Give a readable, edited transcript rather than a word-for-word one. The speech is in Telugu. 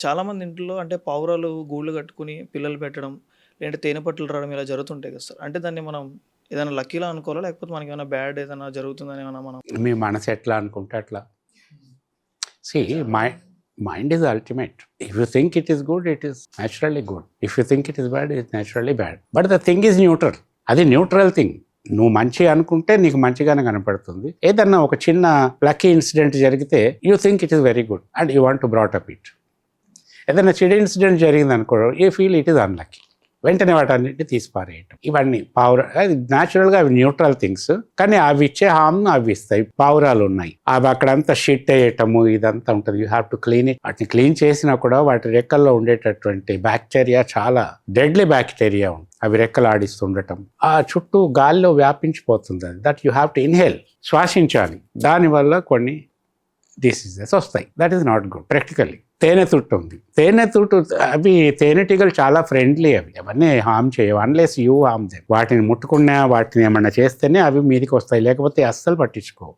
చాలామంది ఇంట్లో అంటే పావురాలు గూళ్ళు కట్టుకొని పిల్లలు పెట్టడం, లేదంటే తేనె పట్టులు రావడం ఇలా జరుగుతుంటాయి కదా సార్. అంటే దాన్ని మనం ఏదైనా లక్కీలా అనుకోవాలా? లేకపోతే మనకేమైనా బ్యాడ్ ఏదైనా జరుగుతుందని ఏమన్నా మనం మీ మనసు ఎట్లా అనుకుంటే అట్లా. See, mind is ultimate. If you think it is good, it is naturally good. If you think it is bad, it is naturally bad. But the thing is neutral. అది న్యూట్రల్ థింగ్. నువ్వు మంచి అనుకుంటే నీకు మంచిగానే కనపడుతుంది. ఏదన్నా ఒక చిన్న లక్కీ ఇన్సిడెంట్ జరిగితే you think it is very good and you want to brought up it. ఏదైనా చెడు ఇన్సిడెంట్ జరిగింది అనుకో, you feel it is unlucky. వెంటనే వాటన్నిటిని తీసి పారేయటం. ఇవన్నీ అది న్యాచురల్గా అవి న్యూట్రల్ థింగ్స్, కానీ అవి ఇచ్చే హామ్ను అవి ఇస్తాయి. పావురాలు ఉన్నాయి, అవి అక్కడంతా షిట్ అయ్యటము ఇదంతా ఉంటుంది. You have to clean it. వాటిని క్లీన్ చేసినా కూడా వాటి రెక్కల్లో ఉండేటటువంటి బ్యాక్టీరియా చాలా డెడ్లీ బ్యాక్టీరియా ఉంది. అవి రెక్కలు ఆడిస్తుండటం ఆ చుట్టూ గాలిలో వ్యాపించిపోతుంది. అది that you have to inhale, శ్వాసించాలి. దానివల్ల కొన్ని డిసీజెస్ వస్తాయి. That is not good. Practically తేనె తుట్టు ఉంది. తేనె తుట్టు అవి తేనెటీగలు చాలా ఫ్రెండ్లీ. అవి అవన్నీ హామ్ చేయవు అన్లెస్ యూ హామ్ దెమ్. వాటిని ముట్టుకున్నా వాటిని ఏమన్నా చేస్తేనే అవి మీదికి వస్తాయి, లేకపోతే అస్సలు పట్టించుకోవు.